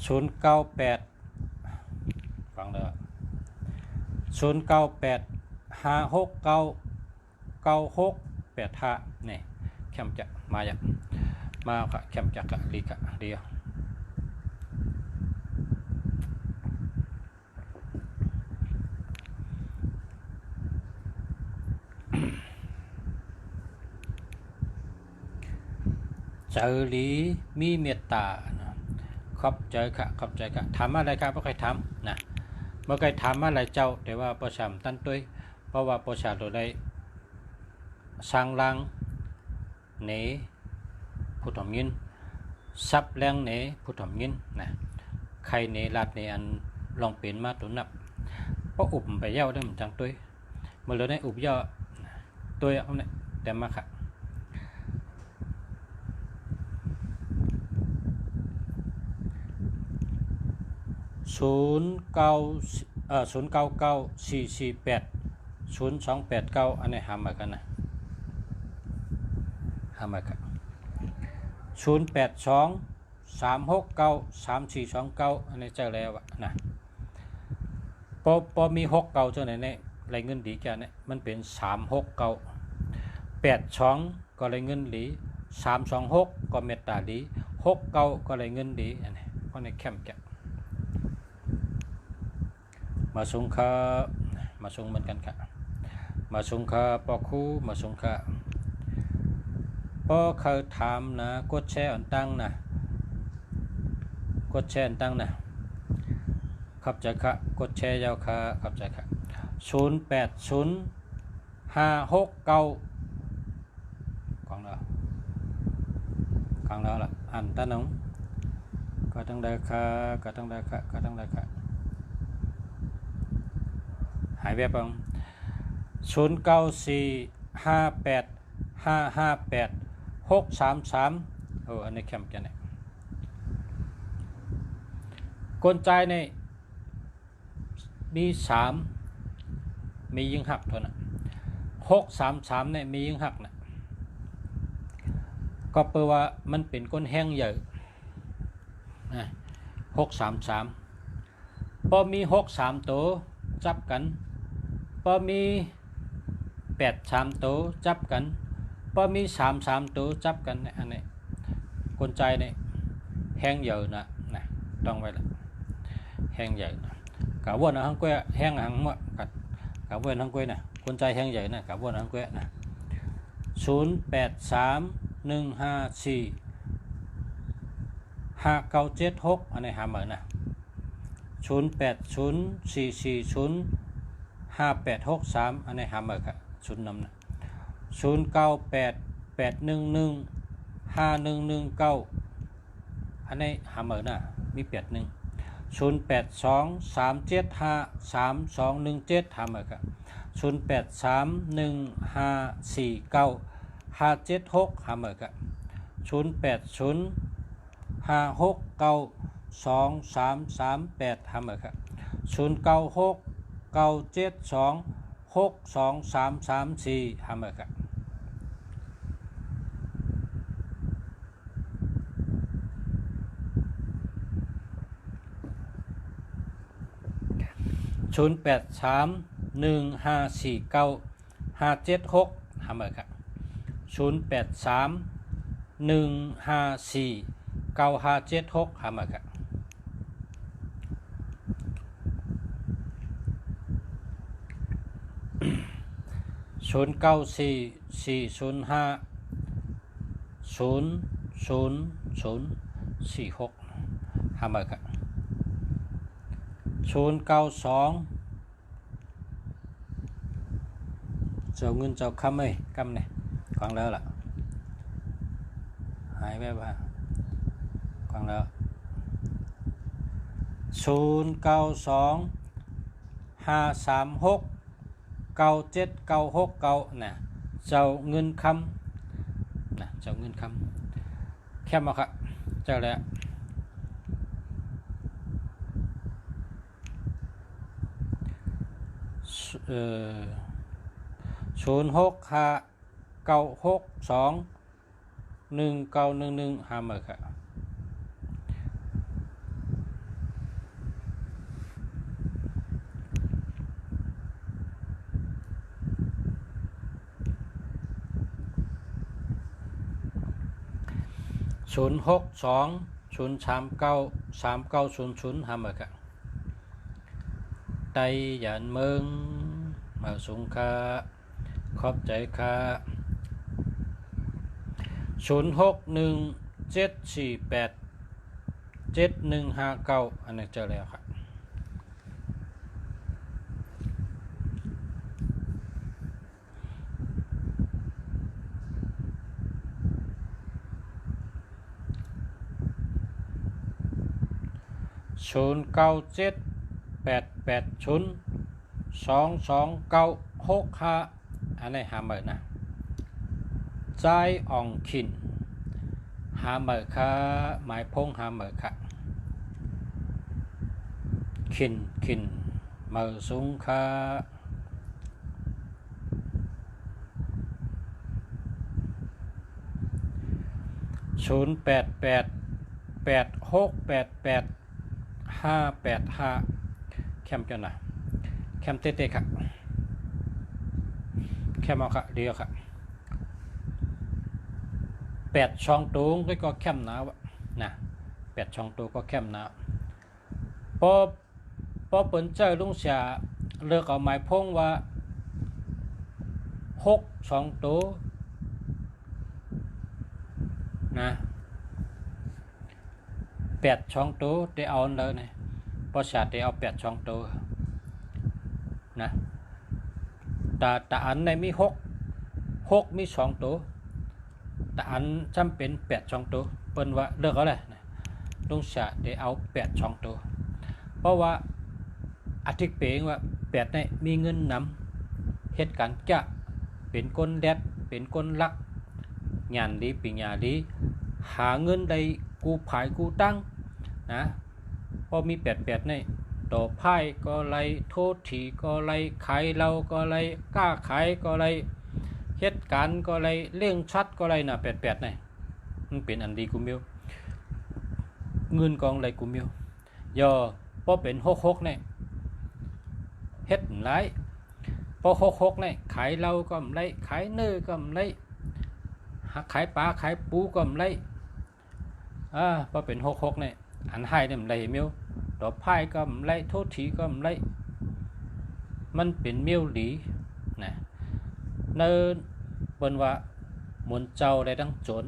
A: 098ฟังเลย098 569 9685นี่แคมป์จะมาอย่างมาค่ะแคมป์จะกะลีกะเดียวเจอหลีมีเมตตาขอบใจค่ะทำอะไรครับไม่เคยทำนะเมื่อเคยทำอะไรเจ้าแต่ว่าประชามตั้นด้วยเพราะว่าประชาตัวได้สร้างรังเนผู้ถมยินซับแรงเนผู้ถมยินนะใครเนลาดเนอันลองเปลี่ยนมาตัวนับเพราะอุบไปเย้าได้เหมือนจังด้วยเมื่อเราได้อุบเย้าตัวเอาเนี่ยแต่มาค่ะ0994480289อันนี้หามากันนะหามากัน0823693429อันนี้เจอแล้วนะพอมี69เจ้าไหนเนี่ยไรเงินดีแก่เนี่ยมันเป็น369 82ก็ไรเงินดี326ก็เมตตาดี69ก็ไรเงินดีอันนี้เพราะในแคมป์จะมาส่งค่ามาส่งเหมือนกันค่ะมาส่งค่าปอคู่มาส่งค่าพอเขาถามนะกดแชร์อันตั้งนะกดแชร์อันตั้งนะขับใจค่ะกดแชร์ยาวค่ะขับใจค่ะ080569ของเราล่ะอันตั้งน้องก็ต้องได้ค่ะหายแวบบ้าง0945858633อันนี้แคมป์กันเนี่ยกลใจในมี3มียิงหักเท่านั้น633เนี่ยมียิงหักนะก็แปลว่ามันเป็นก้นแห้งใหญ่633พอมี63ตัวจับกันพอมี83ตัวจับกันพอมี33ตัวจับกันเนี่ยอันนี้กลใจเนี่ยแห้งใหญ่นะต้องไว้ละแห้งใหญ่นะกะวนหังก้วยแห้งหังมะกะวนหังก้วยนะกลใจแห้งใหญ่นะกะวนหังก้วยนะ0831545976อันนี้หาเหมือนนะ0804405863อันนี้หาเหมือนค่ะชุดนำนะ0988115119อันนี้หาเหมือนนะ มี0823753217ทำอะครับ0831549576ทำอะครับ0805692338ทำอะครับ0969726234ทำอะครับ0831549576ทำอะครับ0831549576ทำอะครับ0944050046ทำอะครับ092เจ้าเงินเจ้าคำเอ้ยคำเนี่ยฟังแล้วล่ะหายไปบ้างฟังแล้ว0925369796นะเจ้าเงินคำนะเจ้าเงินคำแค่มาครับเจ้าแล้ว0659621911หามาครับ0620393900หามาครับไตหยันเมืองมาสุงคาขอบใจค่ะ0617487159อันนี้เจอแล้วครับ0978802295อันนี้หาเมื่อนะใจอ่องขินหาเมื่อค่ะหมายพงหาเมื่อค่ะขินเมื่อสูงค่ะ0888868855แคมกันนะแคมเต้ๆค่ะแคมเอาค่ะเดียวค่ะ8ช่องตูงก็แคมนะนะ8ช่องตูก็แคมนะพอเปิ้นเจ้าลุงเสียเลือกเอาหมายพงว่า6ช่องตูนะ8ช่องตูได้เอาเลยนะพอชาติได้เอา8ช่องตูนะแต่อันในมี6มี2ตัวแต่อันจำเป็น8ช่องตัวเปิ้นว่าเลือกเอาเลยนะลุงเสียได้เอา8ช่องตัวเพราะว่าอธิเปงว่า8นี่มีเงินนำเหตุการณ์จะเป็นคนแดดเป็นคนลักงานดีปีญาดีหาเงินได้กูผายกูตั้งนะพอมี88นี่ต่อไพ่ก็ไล่โทษถีก็ไล่ขายเราก็ไล่กล้าขายก็ไล่เหตุการณ์ก็ไล่เรื่องชัดก็ไล่น่ะ88นี่มันเป็นอันดีกูมิวเงินกองไล่กูมิวย่อพอเป็น66นี่เฮ็ดหลายพอ66นี่ขายเราก็ไล่ขายเนื้อก็ไล่ขายปลาขายปูก็ไล่พอเป็น66นี่อันให้นี่มันไล่มิวต่อไพ่ก็ไล่โทษทีก็ไล่มันเป็นเมียวหลีนะเนินบนว่ามนเจ้าได้ตั้งโจร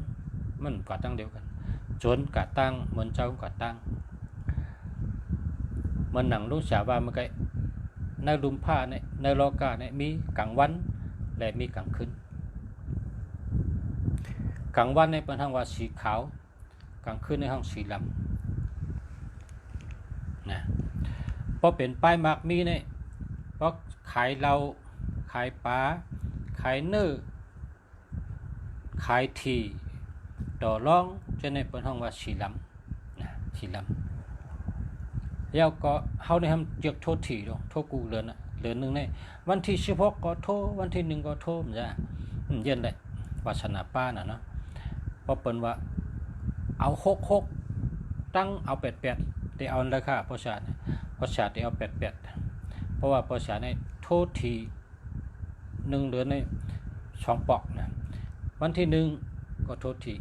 A: มันก็ตั้งเดียวกันโจรก็ตั้งมนเจ้าก็ตั้งมันหนังลูกสาวว่ามันก็ในลุมผ้าเนี่ยในโลกาเนี่ยมีกลางวันและมีกลางคืนกลางวันในเป็นทางว่าสีขาวกลางคืนในห้องสีด นะเพราะเป็นป้ายมากมีเนี่ยเพราะขายเราขายปลาขายเนื้อขายทีต่อรองจะในเป็นห้องว่าสีลำนะสีลำแล้วก็เฮาได้ทำเจือกโทษทีโทษกูเรือนเรือนนึงเนี่ยวันที่16ก็โทษวันที่1ก็โทษมันจะเย็นเลยวาสนาป้าน่ะเนาะเพราะเป็นว่าเอา66ตั้งเอา88ได้เอาราคาประชาได้เอา88เพราะว่าประชาในโทษที1เดือนใน2ปอกนะวันที่1ก็โทษที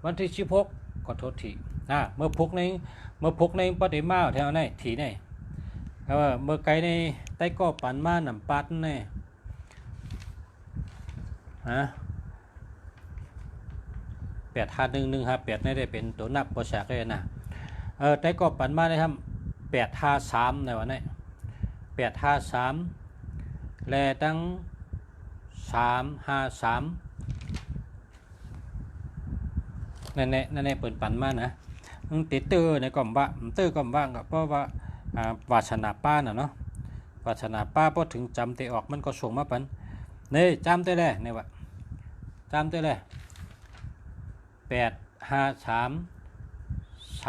A: วันที่16ก็โทษทีเมื่อพุกในปฏิมาแถวไหนทีไหนว่าเมื่อไกลในใต้ก็ปันมาหนำปัดนี่851158นี่ได้เป็นตัวนับประชาเลยนะใต้ก็ปันมาได้ทำ853ในวันนี้853แลตั้ง353นั่นเปิดปันมานะติดตื้อในกล่อมว่าก็เพราะว่าวาสนาป้าน่ะเนาะวาสนาป้าพอถึงจำเตออกมันก็ส่งมาปันนี่จำได้เลยนี่วะจำได้เลย853 353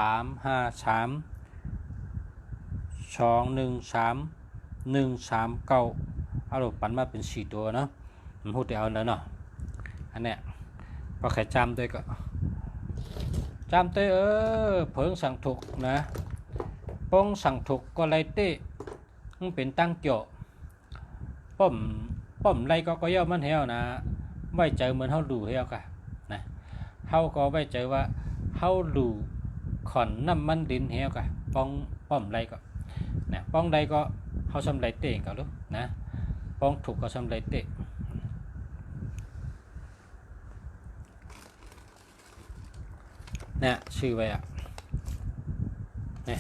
A: 213 139เอาลูกปันมาเป็น4ตัวเนาะมันพูดได้เอาแล้วเนาะอันเนี้ยพอใครจำด้วยก็จำได้เพิงสั่งถูกนะป้องสั่งถูกก็ไรเต้มันเป็นตั้งเกี่ยวป้อมไรก็ย่อมันเหี่ยวนะไว้เจอเหมือนเฮาดูเหี่ยวกะนะเฮาก็ไว้เจอว่าเฮาดูขอนน้ำมันดินเหี่ยวกะป้อมไรก็นะป้องใดก็เฮาสำไรเต้ก็รู้นะป้องถูกก็สำไรเต้เนี่ยชื่อไว้เนี่ย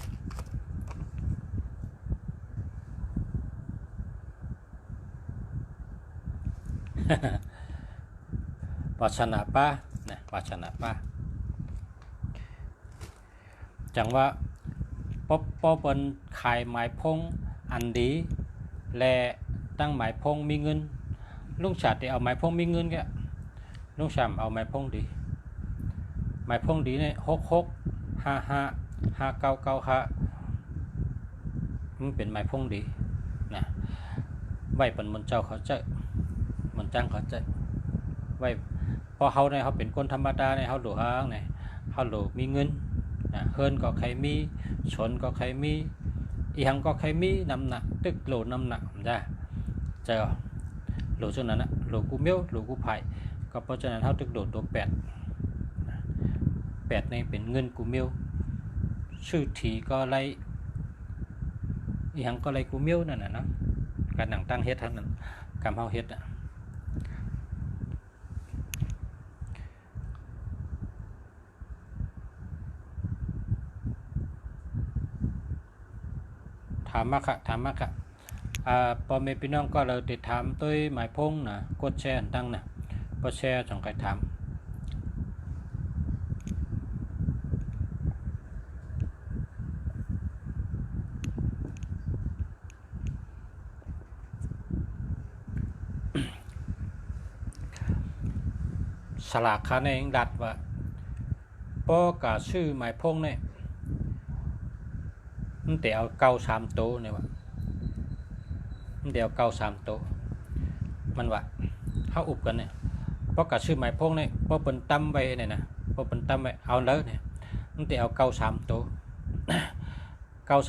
A: วาสนาป้าเนี่ยวาสนาป้าจังว่าป้อเป็นขายหมายพงอันดีและตั้งหมายพงมีเงินลุงชาติเอาหมายพงมีเงินแกลุงชามเอาหมายพงดีหมายพงดีเนี่ย66555995มันเป็นหมายพงดีนะไว้เป็นมันเจ้าเขาเจอมันจ้างเขาเจอไว้พอเขาเนี่ยเขาเป็นคนธรรมดาเนี่ยเขาหลูห้างเนี่ยเขาหลูมีเงินนะเฮิร์นก็ใครมีชนก็ใครมีอีหังก็ใครมีน้ำหนักตึกโหลน้ำหนักจ้ะเจอโหลช่วงนั้นนะโหลกูเมียวโหลกูไผ่ก็เพราะฉะนั้นเขาตึกโหลตัว8นี่เป็นเงินกูเมียวชื่อถีก็ไรอีหังก็ไรกูเมียวนั่นน่ะเนาะการหนังตั้งเฮ็ดทั้งนั้นกำเฮาเฮ็ดถามมาค่ะพอเมพี่น้องก็เราติดถามตัวหมายพงนะกดแชร์ตั้งนะพอแชร์ส่งใครถามสลากคันเองดัดว่าป้อกาชื่อหมายพงเนี่ยมันแต่เอาเก้า3โตเนี่ยว่ามันเดี๋ยวเก้า3โตมันว่าเขาอุบกันเนี่ยป้อกาชื่อหมายพงเนี่ยป้อเป็นตั้มไว้เนี่ยนะป้อเป็นตั้มไว้เอาแล้วเนี่ยมันแต่เอาเก้า3โต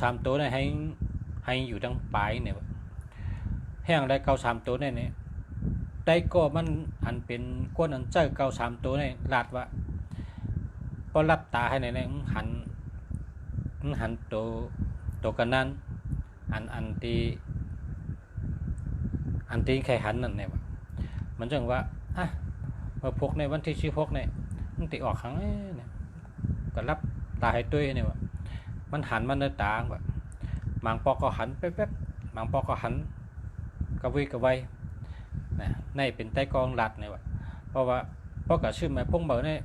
A: 3โตเนี่ยให้อยู่ทั้งปลายเนี่ยแห้งได้เก้า3โตเนี่ยได้ก็มันอันเป็นก้นอันเจ้าเก้า3ตัวเนี่ยลาดว่าพอรับตาให้ในนั้นหันตัวกันนั้นอันที่ใครหันนั่นเนี่ยมันจังว่าเมื่อพกในวันที่ชื่อพกเนี่ยมันติออกครั้งเนี่ยก็รับตาให้ตัวเนี่ยว่ามันหันมันในตาแบบบางปอกก็หันแป๊บๆบางปอกก็หันกระวิกระไวในเป็นใต้กองหลัดเนี่ยว่ะเพราะว่าเพราะกับชื่อหมายพงเบอร์เนี่ย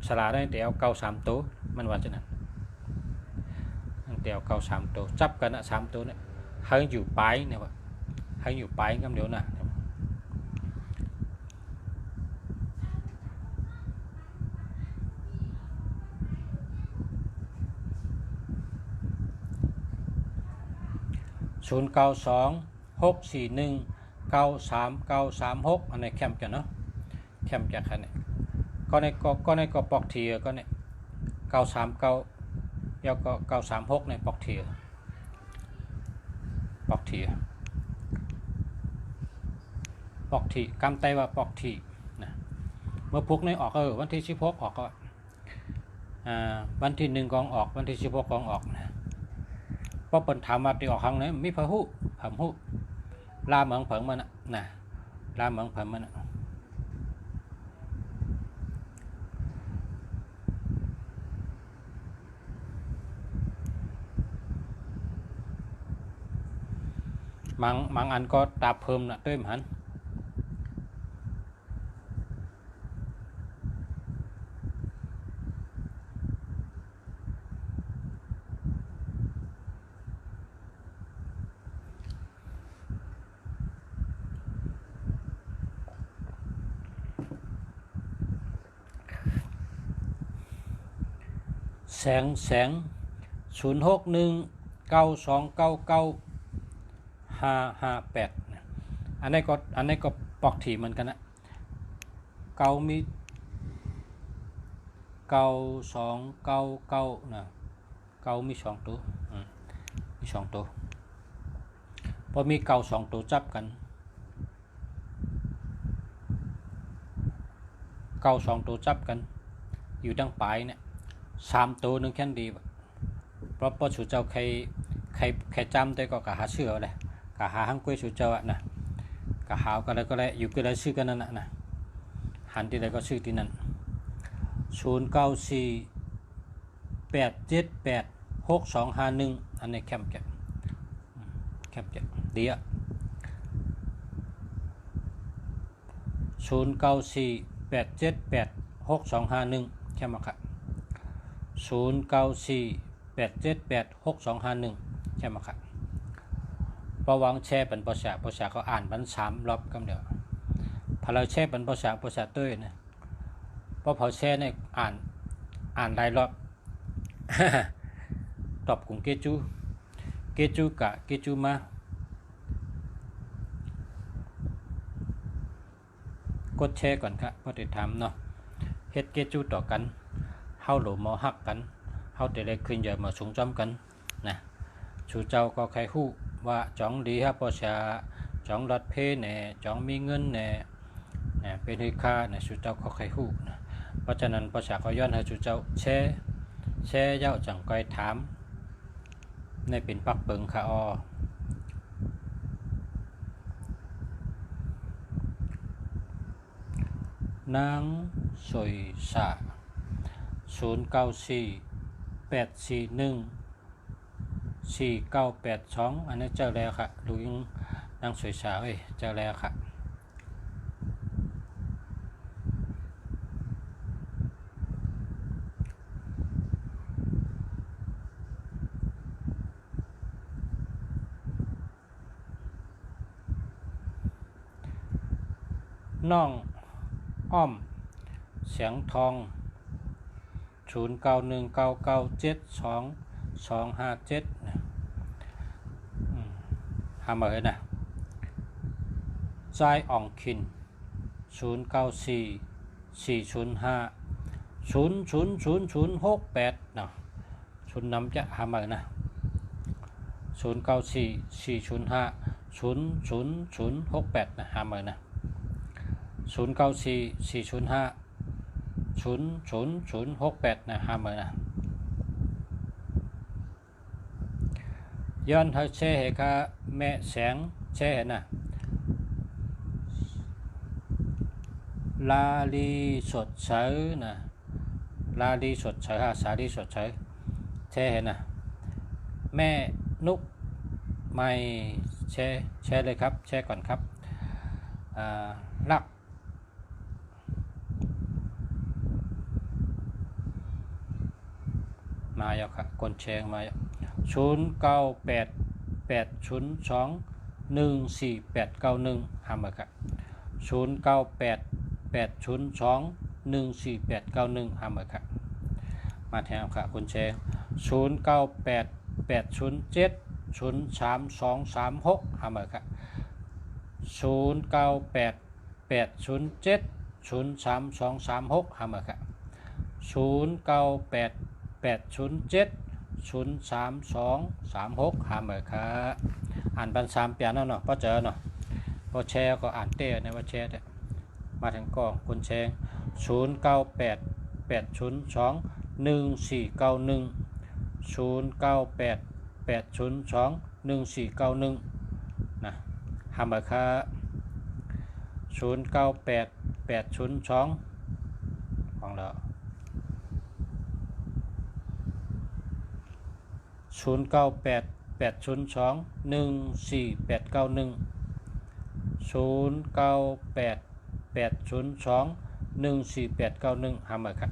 A: ฉลาดได้แต่เอาเก้า3ตัวมันว่าจะนั่น เตียวเก้าสามตัวจับกันนะสามตัวเนี่ยให้อยู่ปลายเนี่ยวะให้อยู่ปลายคำเดียวนะ0926419396อันนี้แคมป์จะเนาะแคมป์จะคันนี้ก็ในก็ปอกเทียก็เนี่ย939แล้วก็936ในปอกเทียปอกทีกำไตว่าปอกทีนะเมื่อพุกในออกวันที่16ออกก็วันที่1กองออกวันที่16กองออกนะเพราะเปิดถามว่าที่ออกครั้งไหนมีพะหูผมหูลาเหมืองเผิงมันนะลาเหมืองเผิงมันมังอันก็ตาเพิ่มนะด้วยมันแสง0619299558อันนี้ก็ปอกถี่เหมือนกันนะเกามี9299นะเกามี2ตัวมี2ตัวพอมีเกา2ตัวจับกันเกา2ตัวจับกันอยู่ดังปลายเนี่ย3ตัวนึงแค่ดีเพราะสุเจ้าใครจำได้ก็กะหาเชื่อเลยกะหาหังกุ้ยสุเจ้านะกะหาก็เลยอยู่ก็เลยชื่อกันนั่นนะหันที่ใดก็ชื่อที่นั่น0948786251อันนี้แคมป์จะดีอ่ะ0948786251แคมป์มาครับ0948786251ใช่ไหมครับประวังแช่เป็นภาษาเขาอ่านมัน3รอบกันเดียวพอเราแช่เป็นภาษาตุ้ยนะเพราะพอแช่เนี่ยอ่านหลายรอบตอบกลุ่มเกจูกะเกจูมากดแช่ก่อนครับพอติดตามเนาะเฮ็ดเกจูต่อกันเฮาหลมอหักกันเฮาแต่ได้ขึ้นเยอะมาสูงจอมกันนะชูเจ้าก็ใครฮู้ว่าจ้องดีครับภาษาจ้องรัดเพแน่จ้องมีเงินแน่เป็นให้ค่าเนี่ยชูเจ้าก็ใครฮู้นะเพราะฉะนั้นภาษาก็ย้อนให้ชูเจ้าแช่เย้าจังก้อยถามในเป็นปักเปิงค่ะนางสวยสา0948414982อันนี้เจอแล้วค่ะดูยิ่งนางสวยสาวเจอแล้วค่ะน้องอ้อมเสียงทอง0919972257หามาเลยนะใจอ่องคิน094405000068นะชุนน้ำจะหามานะ094405000068นะหามานะ094405000068นะหามานะย้อนให้แช่ให้ค่ะแม่แสงแช่นะลาลีสดใสนะลาลีสดใสสาลีสดใสแช่นะแม่นุกไม่แช่เลยครับแช่ก่อนครับรักมาแล้วค่ะคนแชร์มา 0988021491หามาครับ0988021491หามาครับมาแทนค่ะคุณแชร์0988070336หามาครับ0988070336หามาครับ0988070336หามาครับอ่านบันสามเปียนเนาะพอเจอเนาะพอแชร์ก็อ่านเต้ในว่าแชร์มาถึงกองคุณแชร์0988021491 0988021491นะหามาครับ098802ของเรา0988021491 0988021491หามาครับ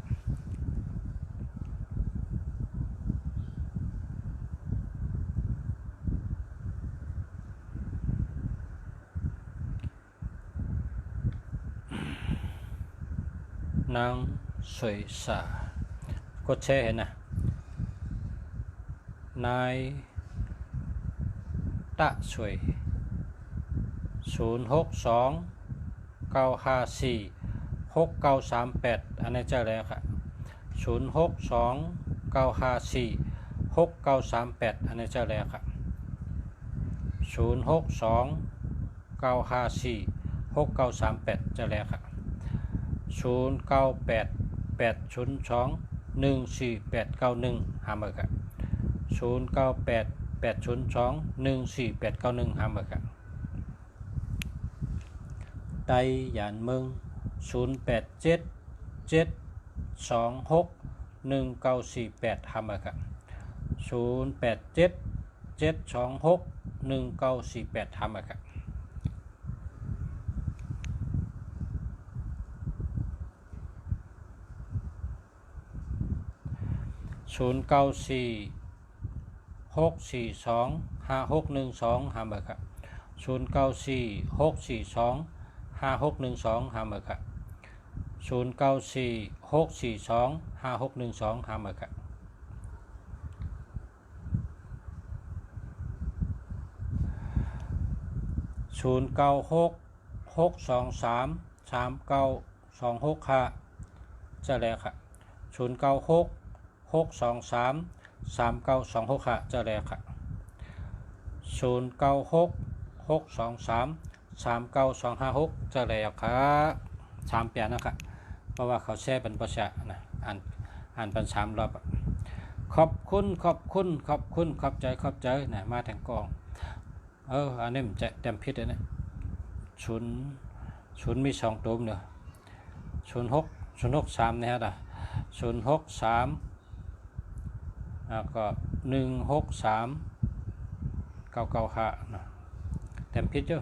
A: นางสวยสากดแชร์เห็นนะนายตะสวย0629546938อันนี้เจอแล้วค่ะ0629546938อันนี้เจอแล้วค่ะ0629546938เจอแล้วค่ะ0988021491หามาครับ0988021491หามาครับไต้หยานเมือง0877261948หามาครับ0877261948หามาครับ0946425612หามาครับ0946425612หามาครับ0946425612หามาครับ0966233926จะแล้วครับ0966233926จะแล้วครับ0966233926จะแล้วครับ3เปียนะครับเพราะว่าเขาแชร์เป็นภาษานะอ่านเป็น3รอบขอบคุณขอบใจนะมาทางกองอันนี้มันจะเต็มพิษเลยนะศูนย์มี2ตัวเนอะ063นะฮะ063แล้วก็163995นะเต็มพิษอยู่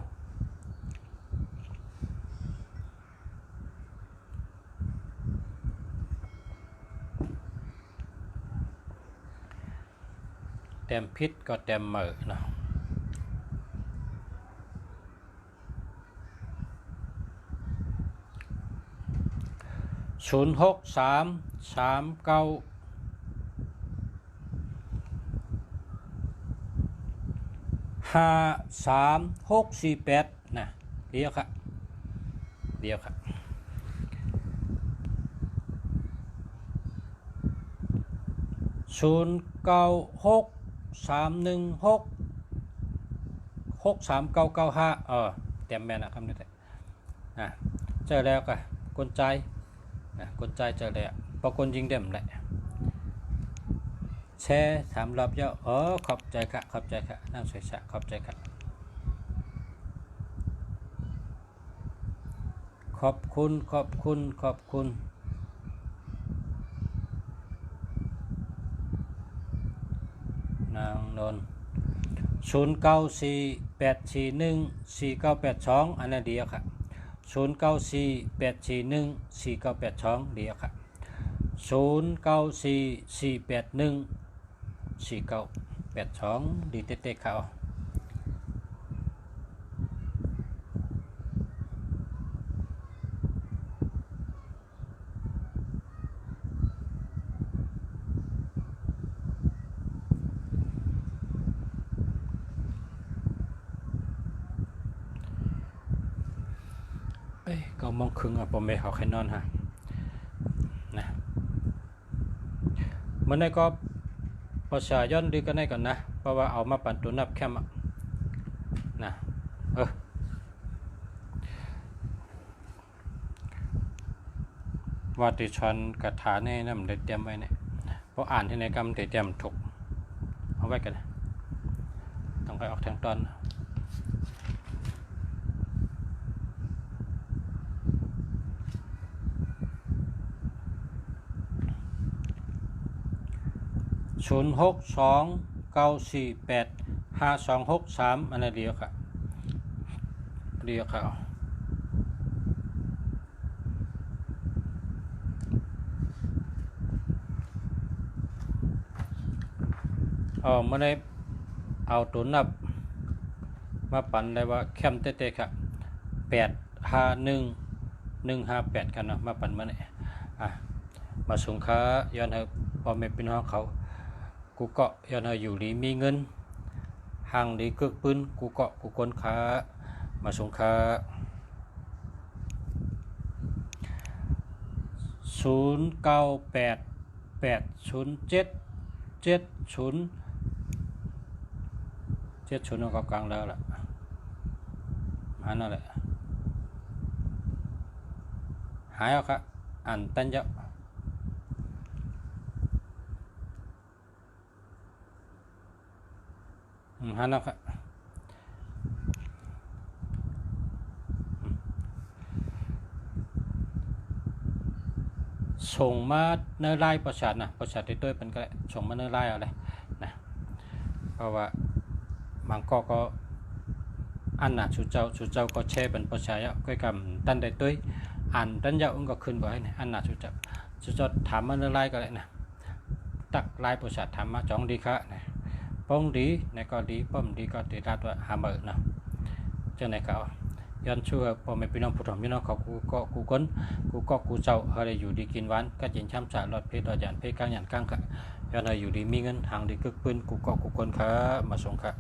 A: เต็มพิษก็เต็มเหมือนะ0633953648นะเดียวครับ0963166395เต็มแม่นะครับนี่แหละเจอแล้วก็กลใจกลใจเจอแล้วพอกลยิงเต็มแหละแชร์3รอบเยอะขอบใจค่ะน่าสวยสะขอบใจค่ะขอบคุณนางนนท์0948414982อันนั้นเดียวค่ะ0948414982เดียวค่ะ09448149 82ดีเต๊ะๆเขา9:30อ่ะผมไม่เขาใครนอนฮะนะมันได้ก็ประชาย้อนดีกันได้ก่อนนะเพราะว่าเอามาปั่นตัวนับแคมนะว่าติชอนกระถาแน่นะมันได้เตรียมไว้เนี่ยเพราะอ่านที่ในกรรมเตรียมถูกเอาไว้กันนะต้องไปออกทางตอน062948523อันนั้นเดียวค่ะเดียวค่ะไม่ได้เอาตัวนับมาปั่นได้ว่าแคมเต้ๆค่ะ851158กันเนาะมาปั่นมาเนี่ยมาส่งค้าย้อนให้พ่อแม่พี่น้องเขากูเกาะย้อนให้อยู่ดีมีเงินห่างดีกึกปืนกูเกาะกูคนค้ามาส่งค้า09880770เอากลางแล้วล่ะนั่นแหละหายเอาค่ะอ่านตั้งเยอะฮันนะค่ะส่งมาเนื้อไล่ประชานะประชาติด้วยเป็นก็ได้ส่งมาเนื้อไล่เอาเลยนะเพราะว่าบางก็อันน่ะชูเจ้าก็แช่เป็นประชาเยอะก็กำตันได้ด้วยอ่านตันเยอะก็ขึ้นบ่อยนะอันน่ะชูเจ้าถามมาเนื้อไล่ก็ได้นะตักไล่ประชาถามมาจ้องดีค่ะนะป้องดีในก็ดีป้อมดีก็ติดรัดว่าหาเมื่อนะเจ้าไหนเขาย้อนชั่วพอไม่พี่น้องผู้ถมพี่น้องเขากูก้นกูเจ้าอะไรอยู่ดีกินหวานก็ยินช้ำจ่าหลอดเพชรหลอดหยานเพชรกลางหยานกลางค่ะย้อนอะไรอยู่ดีมีเงินทางดีกึกปืนกูคนค่ะมาส่งค่ะ